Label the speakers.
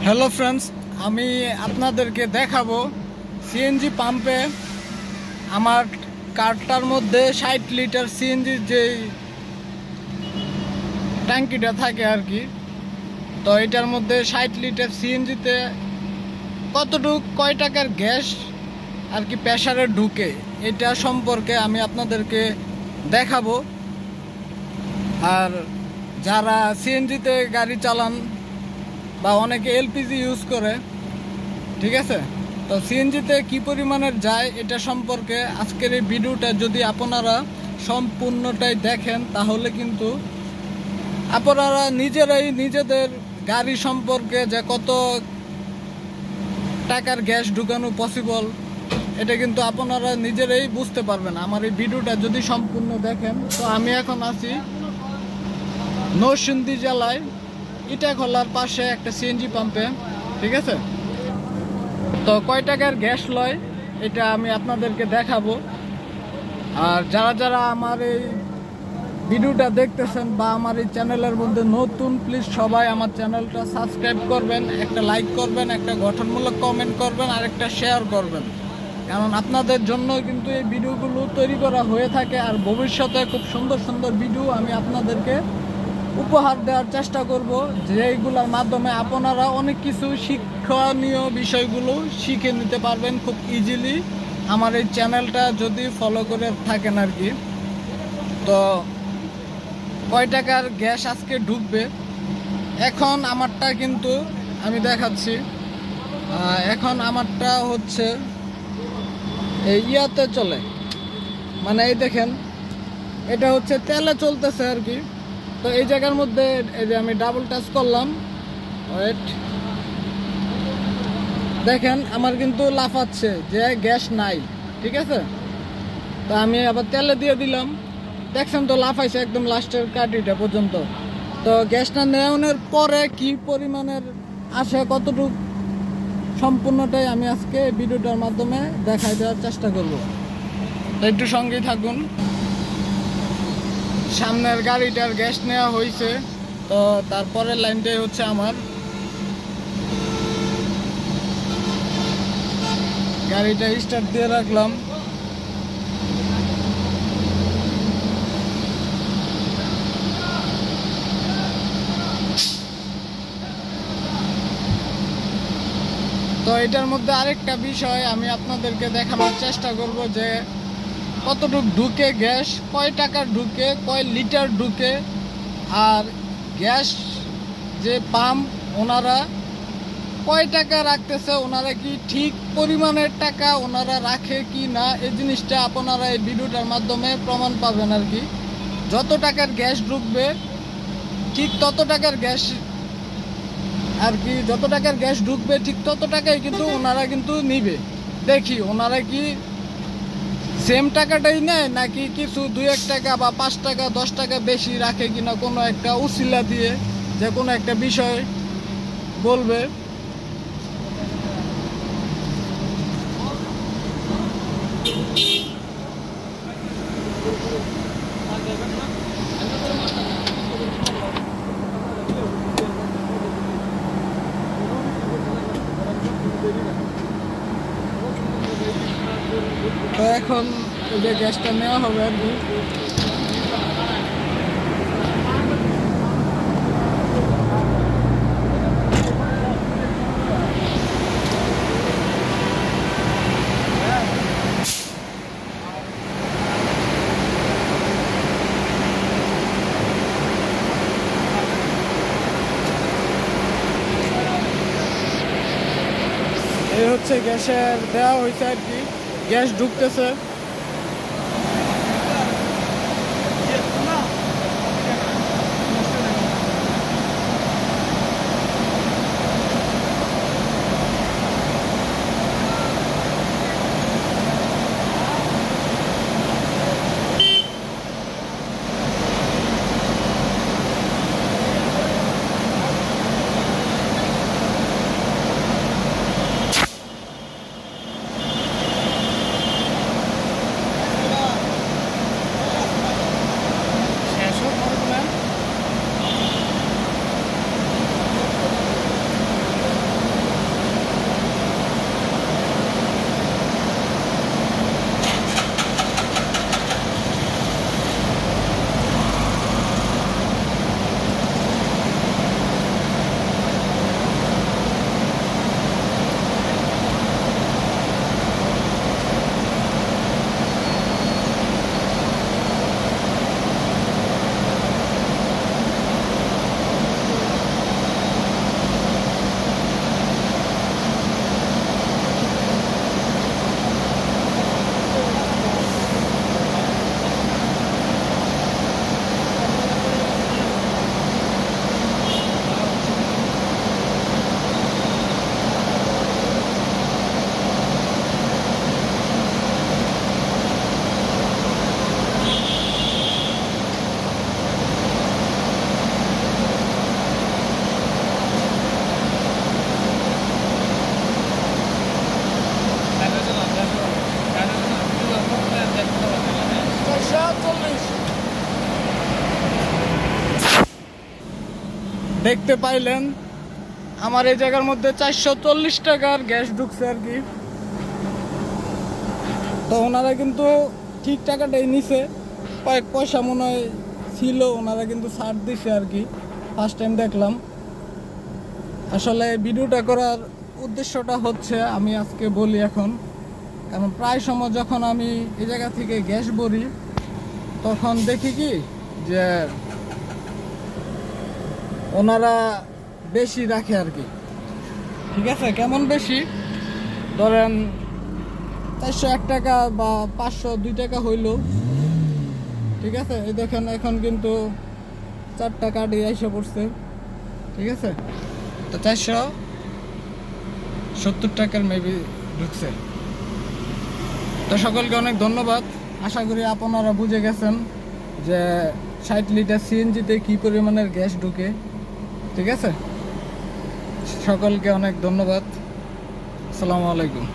Speaker 1: Hello friends, আমি আপনাদেরকে দেখাবো সিএনজি পাম্পে আমার কারটার মধ্যে 60 লিটার সিএনজির যে ট্যাঙ্কিটা থাকে আর কি। তো এটার মধ্যে 60 লিটার সিএনজিতে কয় টাকার গ্যাস আর কি প্রেসারে ঢুকে, এটা সম্পর্কে আমি আপনাদেরকে দেখাবো। আর যারা সিএনজিতে গাড়ি চালান বা অনেকে এলপিজি ইউজ করে, ঠিক আছে, তো সিএনজিতে কি পরিমাণের যায় এটা সম্পর্কে আজকের এই ভিডিওটা যদি আপনারা সম্পূর্ণটাই দেখেন তাহলে কিন্তু আপনারা নিজেরাই নিজেদের গাড়ি সম্পর্কে যে কত টাকার গ্যাস ঢুকানো পসিবল এটা কিন্তু আপনারা নিজেরাই বুঝতে পারবেন আমার এই ভিডিওটা যদি সম্পূর্ণ দেখেন। তো আমি এখন আছি নরসিংদী জেলায় ইটাখোলার পাশে একটা সিএনজি পাম্পে, ঠিক আছে। তো কয় টাকার গ্যাস লয় এটা আমি আপনাদেরকে দেখাবো। আর যারা যারা আমার এই ভিডিওটা দেখতেছেন বা আমার এই চ্যানেলের মধ্যে নতুন, প্লিজ সবাই আমার চ্যানেলটা সাবস্ক্রাইব করবেন, একটা লাইক করবেন, একটা গঠনমূলক কমেন্ট করবেন আর একটা শেয়ার করবেন, কারণ আপনাদের জন্য কিন্তু এই ভিডিওগুলো তৈরি করা হয়ে থাকে। আর ভবিষ্যতে খুব সুন্দর সুন্দর ভিডিও আমি আপনাদেরকে উপহার দেওয়ার চেষ্টা করব, যেগুলোর মাধ্যমে আপনারা অনেক কিছু শিক্ষণীয় বিষয়গুলো শিখে নিতে পারবেন খুব ইজিলি আমার এই চ্যানেলটা যদি ফলো করে থাকেন আর কি। তো কয় টাকার গ্যাস আজকে ঢুকবে এখন আমারটা কিন্তু আমি দেখাচ্ছি। এখন আমারটা হচ্ছে এই ইয়াতে চলে, মানে এই দেখেন এটা হচ্ছে তেলে চলতেছে আর কি। তো এই জায়গার মধ্যে এই যে আমি ডাবল টাচ করলাম, ওয়েট, দেখেন আমার কিন্তু লাফাচ্ছে যে গ্যাস নাই, ঠিক আছে। তো আমি আবার তেলে দিয়ে দিলাম, দেখছেন তো লাফাইছে একদম লাস্টের কাটিটা পর্যন্ত। তো গ্যাসটা নেওয়ানোর পরে কি পরিমাণের আসে কতটুকু সম্পূর্ণটাই আমি আজকে ভিডিওটার মাধ্যমে দেখাই দেওয়ার চেষ্টা করব। তো একটু সঙ্গেই থাকুন। সামনের গাড়িটার গ্যাস নেওয়া হয়েছে, তো তারপরের লাইনটাই হচ্ছে আমার। গাড়িটা স্টার্ট দিয়ে রাখলাম, তো এটার মধ্যে আরেকটা বিষয় আমি আপনাদেরকে দেখানোর চেষ্টা করব যে কতটুকু ঢুকে গ্যাস, কয় টাকার ঢুকে, কয় লিটার ঢুকে, আর গ্যাস যে পাম্প ওনারা কয় টাকা রাখতেছে, ওনারা কি ঠিক পরিমাণের টাকা ওনারা রাখে কি না, এই জিনিসটা আপনারা এই ভিডিওটার মাধ্যমে প্রমাণ পাবেন আর কি। যত টাকার গ্যাস ঢুকবে ঠিক তত টাকার গ্যাস আর কি, যত টাকার গ্যাস ঢুকবে ঠিক তত টাকাই কিন্তু ওনারা কিন্তু নিবে। দেখি ওনারা কি সেম টাকাটাই নেয় নাকি কিছু 2-1 টাকা বা 5 টাকা 10 টাকা বেশি রাখে কিনা, কোনো একটা উসিলা দিয়ে যে কোনো একটা বিষয় বলবে। তো এখন এই যে গ্যাসটা নেওয়া হবে আর কি। এই হচ্ছে গ্যাসের দেওয়া হয়েছে আর কি, গ্যাস ঢুকতেছে। দেখতে পাইলেন আমার এই জায়গার মধ্যে 440 টাকার গ্যাস ঢুকছে আর কি। তো ওনারা কিন্তু ঠিক টাকাটাই নিছে, কয়েক পয়সা মনে হয় ছিল, ওনারা কিন্তু ছাড় দিছে আর কি। ফার্স্ট টাইম দেখলাম। আসলে ভিডিওটা করার উদ্দেশ্যটা হচ্ছে, আমি আজকে বলি এখন, কারণ প্রায় সময় যখন আমি এই জায়গা থেকে গ্যাস ভরি তখন দেখি কি যে ওনারা বেশি রাখে আর কি। ঠিক আছে, কেমন বেশি, ধরেন 401 টাকা বা 502 টাকা হইল। ঠিক আছে, এই দেখেন এখন কিন্তু 4 টাকা দিয়ে এসে পড়ছে। ঠিক আছে, তো 470 টাকার মেবি ঢুকছে। তো সকলকে অনেক ধন্যবাদ। আশা করি আপনারা বুঝে গেছেন যে 60 লিটার সিএনজিতে কি পরিমাণের গ্যাস ঢুকে। ঠিক আছে, সকলকে অনেক ধন্যবাদ। আসসালামু আলাইকুম।